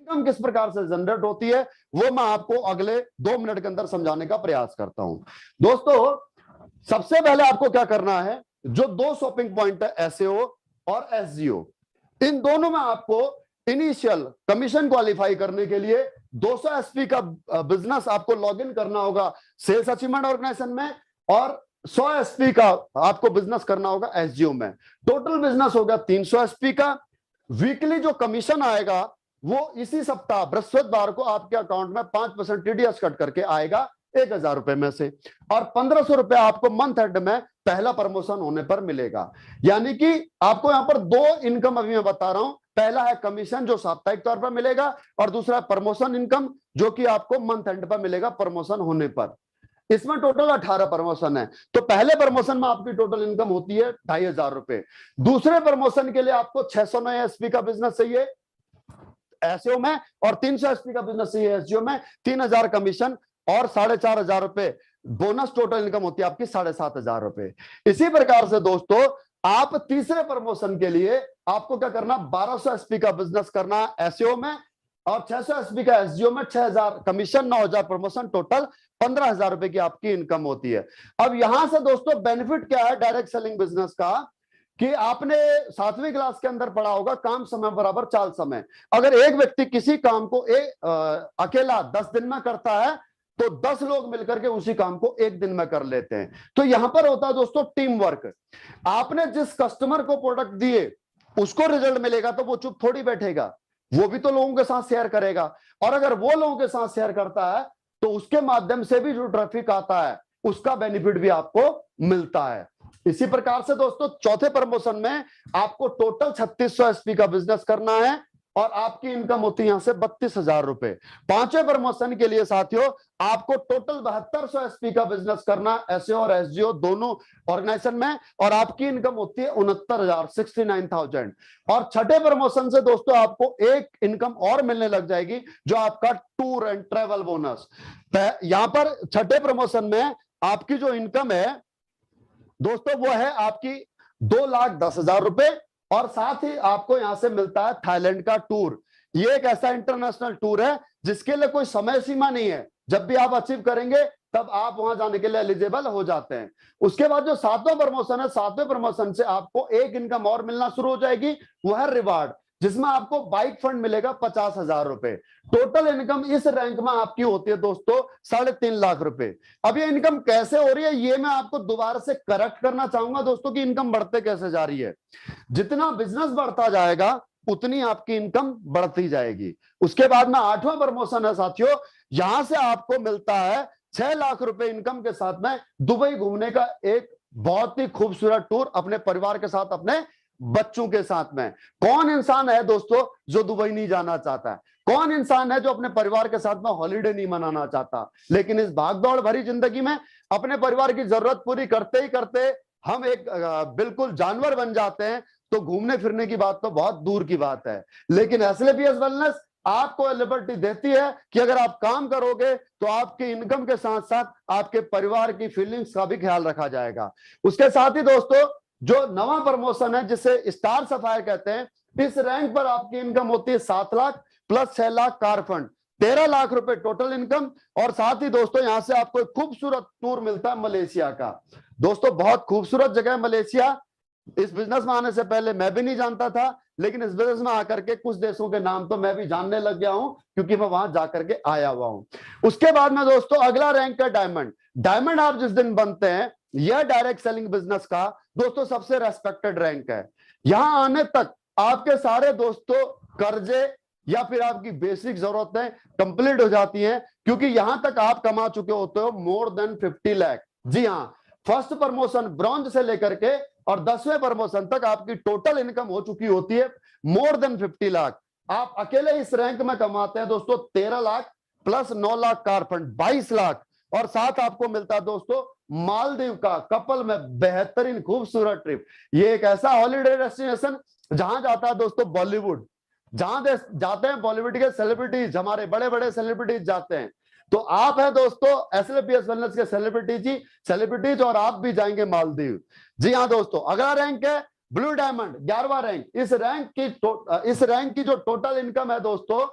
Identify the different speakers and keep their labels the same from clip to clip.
Speaker 1: Income किस प्रकार से जनरेट होती है वो मैं आपको अगले 2 मिनट के अंदर समझाने का प्रयास करता हूं। दोस्तों सबसे पहले आपको क्या करना है, जो 2 शॉपिंग पॉइंट है एसईओ और एसजीओ, इन दोनों में आपको इनिशियल कमीशन क्वालिफाई करने के लिए 200 एसपी का बिजनेस आपको लॉगिन करना होगा सेल्स अचीवमेंट ऑर्गेनाइजेशन में, और 100 एसपी का आपको बिजनेस करना होगा एसजीओ में। टोटल बिजनेस होगा 300 एसपी का। वीकली जो कमीशन आएगा वो इसी सप्ताह बृहस्पतिवार को आपके अकाउंट में 5% टीडीएस कट करके आएगा 1000 रुपए में से, और 1500 रुपए आपको मंथ एंड में पहला प्रमोशन होने पर मिलेगा। यानी कि आपको यहां पर 2 इनकम अभी मैं बता रहा हूं, पहला है कमीशन जो साप्ताहिक तौर पर मिलेगा, और दूसरा है प्रमोशन इनकम जो कि आपको मंथ एंड पर मिलेगा प्रमोशन होने पर। इसमें टोटल 18 प्रमोशन है। तो पहले प्रमोशन में आपकी टोटल इनकम होती है 2500 रुपए। दूसरे प्रमोशन के लिए आपको 609 एसपी का बिजनेस चाहिए एसईओ में, और 300 एसपी का बिजनेस चाहिए एसजीओ में। 3000 कमीशन और 4500 रुपए बोनस, टोटल इनकम होती है आपकी 7500 रुपए। इसी प्रकार से दोस्तों आप तीसरे प्रमोशन के लिए आपको क्या करना, 1200 एसपी का बिजनेस करना एसईओ में, और 600 एसपी का एसजीओ में। 6000 कमीशन, 9000 प्रमोशन, टोटल 15000 रुपए की आपकी इनकम होती है। अब यहां से दोस्तों बेनिफिट क्या है डायरेक्ट सेलिंग बिजनेस का, कि आपने 7वीं क्लास के अंदर पढ़ा होगा काम समय बराबर चाल समय। अगर एक व्यक्ति किसी काम को अकेला 10 दिन में करता है तो 10 लोग मिलकर के उसी काम को 1 दिन में कर लेते हैं। तो यहां पर होता है दोस्तों टीम वर्क। आपने जिस कस्टमर को प्रोडक्ट दिए उसको रिजल्ट मिलेगा तो वो चुप थोड़ी बैठेगा, वो भी तो लोगों के साथ शेयर करेगा, और अगर वो लोगों के साथ शेयर करता है तो उसके माध्यम से भी जो ट्रैफिक आता है उसका बेनिफिट भी आपको मिलता है। इसी प्रकार से दोस्तों चौथे प्रमोशन में आपको टोटल 3600 एसपी का बिजनेस करना है, और आपकी इनकम होती है यहां से 32,000 रुपए। 5वें प्रमोशन के लिए साथियों आपको टोटल 7200 एसपी का बिजनेस करना एसईओ और एसजीओ दोनों ऑर्गेनाइजेशन में, और आपकी इनकम होती है 69,000 69,000। और 6ठे प्रमोशन से दोस्तों आपको एक इनकम और मिलने लग जाएगी जो आपका टूर एंड ट्रेवल बोनस। यहां पर 6ठे प्रमोशन में आपकी जो इनकम है दोस्तों वो है आपकी 2,10,000 रुपए, और साथ ही आपको यहां से मिलता है थाईलैंड का टूर। ये एक ऐसा इंटरनेशनल टूर है जिसके लिए कोई समय सीमा नहीं है, जब भी आप अचीव करेंगे तब आप वहां जाने के लिए एलिजिबल हो जाते हैं। उसके बाद जो 7वां प्रमोशन है, 7वें प्रमोशन से आपको एक इनकम और मिलना शुरू हो जाएगी, वो है रिवार्ड, जिसमें आपको बाइक फंड मिलेगा 50,000 रुपए। टोटल इनकम इस रैंक में आपकी होती है दोस्तों 3.5 लाख रुपए। अब ये इनकम कैसे हो रही है ये मैं आपको दोबारा से करेक्ट करना चाहूंगा दोस्तों कि इनकम बढ़ते कैसे जा रही है। जितना बिजनेस बढ़ता जाएगा उतनी आपकी इनकम बढ़ती जाएगी। उसके बाद में 8वां प्रमोशन है साथियों, यहां से आपको मिलता है 6 लाख रुपए इनकम के साथ में दुबई घूमने का एक बहुत ही खूबसूरत टूर अपने परिवार के साथ, अपने बच्चों के साथ में। कौन इंसान है दोस्तों जो दुबई नहीं जाना चाहता है? कौन इंसान है जो अपने परिवार के साथ में हॉलीडे नहीं मनाना चाहता? लेकिन इस भागदौड़ भरी जिंदगी में अपने परिवार की जरूरत पूरी करते ही करते हम एक बिल्कुल जानवर बन जाते हैं, तो घूमने फिरने की बात तो बहुत दूर की बात है। लेकिन एसएलपीएस वेलनेस आपको लिबर्टी देती है कि अगर आप काम करोगे तो आपकी इनकम के साथ साथ आपके परिवार की फीलिंग्स का भी ख्याल रखा जाएगा। उसके साथ ही दोस्तों जो नवा प्रमोशन है जिसे स्टार सफायर कहते हैं, इस रैंक पर आपकी इनकम होती है 7 lakh plus 6 lakh car fund, 13 lakh रुपए टोटल इनकम। और साथ ही दोस्तों यहां से आपको एक खूबसूरत टूर मिलता है मलेशिया का। दोस्तों बहुत खूबसूरत जगह है मलेशिया। इस बिजनेस में आने से पहले मैं भी नहीं जानता था, लेकिन इस बिजनेस में आकर के कुछ देशों के नाम तो मैं भी जानने लग गया हूं क्योंकि मैं वहां जाकर के आया हुआ हूं। उसके बाद में दोस्तों अगला रैंक है डायमंड। डायमंड आप जिस दिन बनते हैं यह डायरेक्ट सेलिंग बिजनेस का दोस्तों सबसे रेस्पेक्टेड रैंक है। यहां आने तक आपके सारे दोस्तों कर्जे या फिर आपकी बेसिक जरूरतें कंप्लीट हो जाती हैं, क्योंकि यहां तक आप कमा चुके होते हो मोर देन 50 लाख। जी हां, फर्स्ट प्रमोशन ब्रॉन्ज से लेकर के और 10वें प्रमोशन तक आपकी टोटल इनकम हो चुकी होती है मोर देन 50 लाख। आप अकेले इस रैंक में कमाते हैं दोस्तों 13 lakh plus 9 lakh car fund 22 lakh. और साथ आपको मिलता है दोस्तों मालदीव का कपल में बेहतरीन खूबसूरत ट्रिप। ये एक ऐसा हॉलीडे डेस्टिनेशन जहां जाता है दोस्तों बॉलीवुड, जहां जाते हैं बॉलीवुड के सेलिब्रिटीज, हमारे बड़े बड़े सेलिब्रिटीज जाते हैं। तो आप हैं दोस्तों एसएलपीएस वेलनेस के सेलिब्रिटीज और आप भी जाएंगे मालदीव। जी हाँ दोस्तों, अगला रैंक है ब्लू डायमंड 11वां रैंक। इस रैंक की जो टोटल इनकम है दोस्तों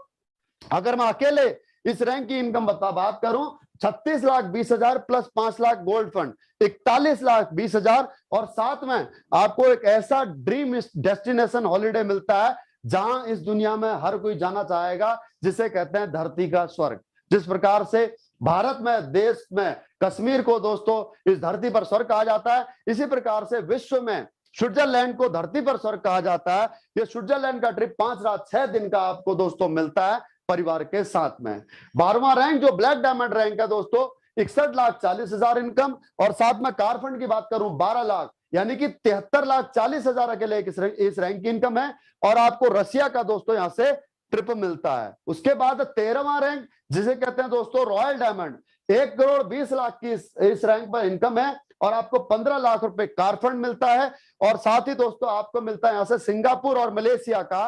Speaker 1: अगर मैं अकेले इस रैंक की इनकम बात करूं, 36,20,000 प्लस 5 लाख गोल्ड फंड, 41,20,000, और साथ में आपको एक ऐसा ड्रीम डेस्टिनेशन हॉलिडे मिलता है जहां इस दुनिया में हर कोई जाना चाहेगा, जिसे कहते हैं धरती का स्वर्ग। जिस प्रकार से भारत में, देश में कश्मीर को दोस्तों इस धरती पर स्वर्ग कहा जाता है, इसी प्रकार से विश्व में स्विट्जरलैंड को धरती पर स्वर्ग कहा जाता है। ये स्विट्जरलैंड का ट्रिप 5 रात 6 दिन का आपको दोस्तों मिलता है परिवार के साथ में। 12वां रैंक जो ब्लैक डायमंड रैंक है दोस्तों, 61,40,000 इनकम, और साथ में कार फंड की बात करूं 12 लाख, यानी कि 73,40,000 अकेले इस रैंक की इनकम है। और आपको रसिया का दोस्तों यहां से ट्रिप मिलता है। उसके बाद 13वां रैंक जिसे कहते हैं दोस्तों रॉयल डायमंड, 1,20,00,000 की इस रैंक पर इनकम है, और आपको 15 लाख रुपए कार फंड मिलता है। और साथ ही दोस्तों आपको मिलता है यहां से सिंगापुर और मलेशिया का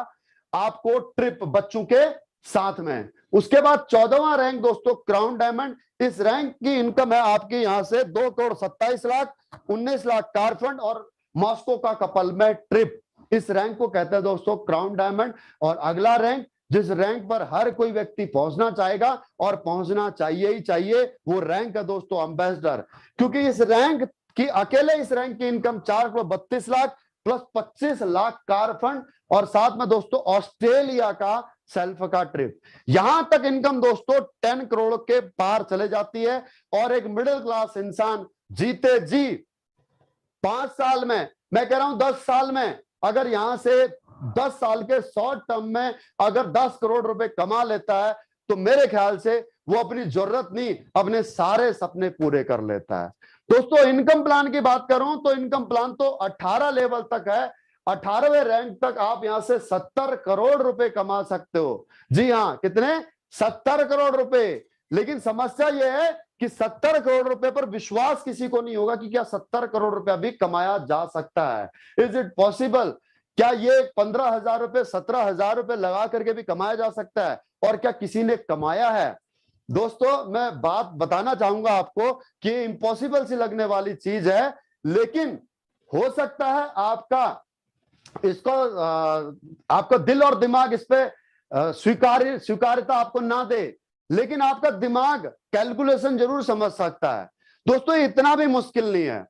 Speaker 1: आपको ट्रिप बच्चों के साथ में। उसके बाद 14वां रैंक दोस्तों क्राउन डायमंड, इस रैंक की इनकम है आपकी यहां से 2,27,00,000, 19 लाख कार फंड और मॉस्को का कपल में ट्रिप। इस रैंक को कहते हैं दोस्तों क्राउन डायमंड। और अगला रैंक जिस रैंक पर हर कोई व्यक्ति पहुंचना चाहेगा और पहुंचना चाहिए ही चाहिए, वो रैंक है दोस्तों एम्बेसडर। क्योंकि इस रैंक की अकेले इस रैंक की income 4,32,00,000 plus 25 lakh car fund, और साथ में दोस्तों ऑस्ट्रेलिया का सेल्फ का ट्रिप। यहां तक इनकम दोस्तों 10 करोड़ के पार चले जाती है। और एक मिडिल क्लास इंसान जीते जी 5 साल में, मैं कह रहा हूं 10 साल में, अगर यहां से 10 साल के शॉर्ट टर्म में अगर 10 करोड़ रुपए कमा लेता है, तो मेरे ख्याल से वो अपनी जरूरत नहीं, अपने सारे सपने पूरे कर लेता है। दोस्तों इनकम प्लान की बात करूं तो इनकम प्लान तो 18 लेवल तक है। 18वें रैंक तक आप यहां से 70 करोड़ रुपए कमा सकते हो। जी हां, कितने? 70 करोड़ रुपए। लेकिन समस्या यह है कि 70 करोड़ रुपए पर विश्वास किसी को नहीं होगा कि क्या 70 करोड़ रुपया भी कमाया जा सकता है। Is it possible? क्या ये 15,000 रुपए 17,000 रुपए लगा करके भी कमाया जा सकता है? और क्या किसी ने कमाया है? दोस्तों मैं बात बताना चाहूंगा आपको कि इम्पॉसिबल सी लगने वाली चीज है, लेकिन हो सकता है आपका इसको आपका दिल और दिमाग इस पे स्वीकार्यता आपको ना दे, लेकिन आपका दिमाग कैलकुलेशन जरूर समझ सकता है। दोस्तों इतना भी मुश्किल नहीं है।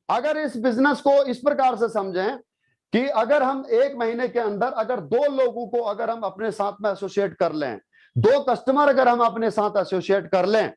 Speaker 1: अगर इस बिजनेस को इस प्रकार से समझें कि अगर हम 1 महीने के अंदर अगर 2 लोगों को अगर हम अपने साथ में एसोसिएट कर लें, 2 कस्टमर अगर हम अपने साथ एसोसिएट कर लें,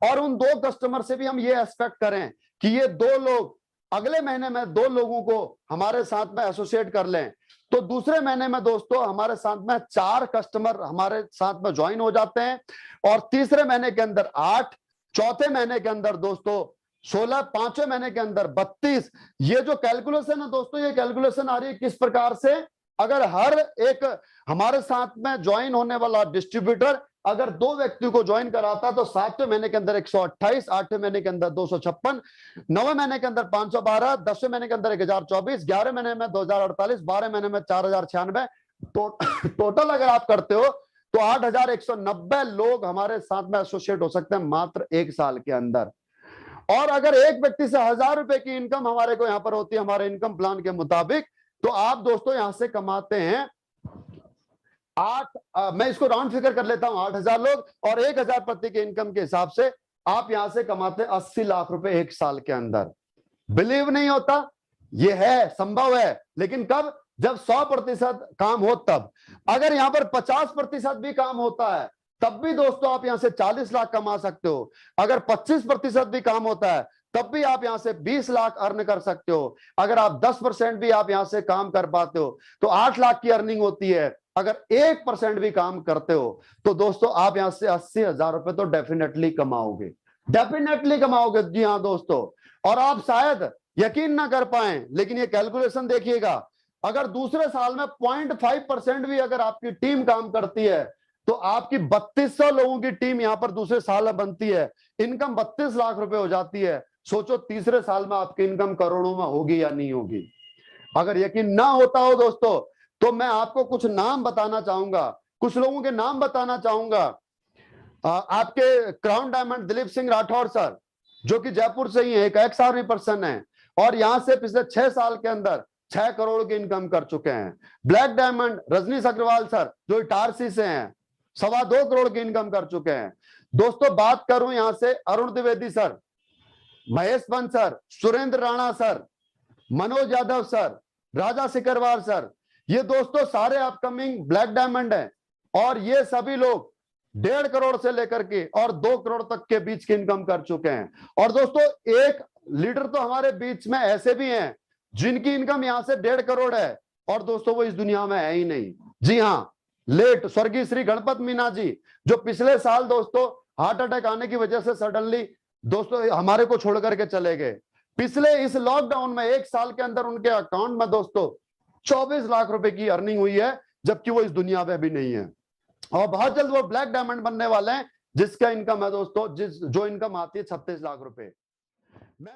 Speaker 1: और उन 2 कस्टमर से भी हम ये एक्सपेक्ट करें कि ये 2 लोग अगले महीने में 2 लोगों को हमारे साथ में एसोसिएट कर लें, तो दूसरे महीने में दोस्तों हमारे साथ में 4 कस्टमर हमारे साथ में ज्वाइन हो जाते हैं, और तीसरे महीने के अंदर 8, चौथे महीने के अंदर दोस्तों 16, 5वें महीने के अंदर 32। ये जो कैलकुलेशन है दोस्तों, ये कैलकुलेशन आ रही है किस प्रकार से? अगर हर एक हमारे साथ में ज्वाइन होने वाला डिस्ट्रीब्यूटर अगर 2 व्यक्ति को ज्वाइन कराता तो 7वें महीने के अंदर 128, 8वें महीने के अंदर 256, 9वें महीने के अंदर 512, 10वें महीने के अंदर 1024, 11वें महीने में 2048, 12वें महीने में 4096। टोटल अगर आप करते हो तो 8,190 लोग हमारे साथ में एसोसिएट हो सकते हैं मात्र 1 साल के अंदर। और अगर एक व्यक्ति से 1,000 रुपए की इनकम हमारे को यहां पर होती है हमारे इनकम प्लान के मुताबिक, तो आप दोस्तों यहां से कमाते हैं मैं इसको राउंड फिगर कर लेता हूं, 8,000 लोग और 1,000 प्रति के इनकम के हिसाब से आप यहां से कमाते 80 लाख रुपए 1 साल के अंदर। बिलीव नहीं होता? ये है, संभव है, लेकिन कब? जब 100% काम हो तब। अगर यहां पर 50% भी काम होता है तब भी दोस्तों आप यहां से 40 लाख कमा सकते हो। अगर 25% भी काम होता है तब भी आप यहां से 20 लाख अर्न कर सकते हो। अगर आप 10% भी आप यहां से काम कर पाते हो तो 8 लाख की अर्निंग होती है। अगर 1% भी काम करते हो तो दोस्तों आप यहां से 80,000 रुपए तो डेफिनेटली कमाओगे, डेफिनेटली कमाओगे। जी हाँ दोस्तों, और आप शायद यकीन ना कर पाए, लेकिन ये कैलकुलेशन देखिएगा, अगर दूसरे साल में 0.5% भी अगर आपकी टीम काम करती है तो आपकी 3200 लोगों की टीम यहां पर दूसरे साल में बनती है, इनकम 32 लाख रुपए हो जाती है। सोचो तीसरे साल में आपकी इनकम करोड़ों में होगी या नहीं होगी। अगर यकीन ना होता हो दोस्तों तो मैं आपको कुछ नाम बताना चाहूंगा, कुछ लोगों के नाम बताना चाहूंगा। आपके crown diamond Dilip Singh Rathore sir, जो कि जयपुर से ही है, एक एक्स आर्मी पर्सन है और यहां से पिछले 6 साल के अंदर 6 करोड़ की इनकम कर चुके हैं। Black diamond Rajneesh Agarwal sir, जो इटारसी से हैं, 2.25 करोड़ की इनकम कर चुके हैं। दोस्तों बात करूं यहां से Arun Dwivedi sir, Mahesh Pant sir, Surendra Rana sir, Manoj Yadav sir, Raja Sikarwar sir, ये दोस्तों सारे अपकमिंग ब्लैक डायमंड हैं और ये सभी लोग 1.5 करोड़ से लेकर के और 2 करोड़ तक के बीच की इनकम कर चुके हैं। और दोस्तों एक लीडर तो हमारे बीच में ऐसे भी हैं जिनकी इनकम यहां से 1.5 करोड़ है और दोस्तों वो इस दुनिया में है ही नहीं। जी हां, लेट स्वर्गीय श्री गणपत मीना जी, जो पिछले साल दोस्तों हार्ट अटैक आने की वजह से सडनली दोस्तों हमारे को छोड़ करके चले गए। पिछले इस लॉकडाउन में 1 साल के अंदर उनके अकाउंट में दोस्तों 24 लाख रुपए की अर्निंग हुई है, जबकि वो इस दुनिया में भी नहीं है। और बहुत जल्द वो ब्लैक डायमंड बनने वाले हैं, जिसका इनकम है दोस्तों जो इनकम आती है 36 लाख रुपए। मैं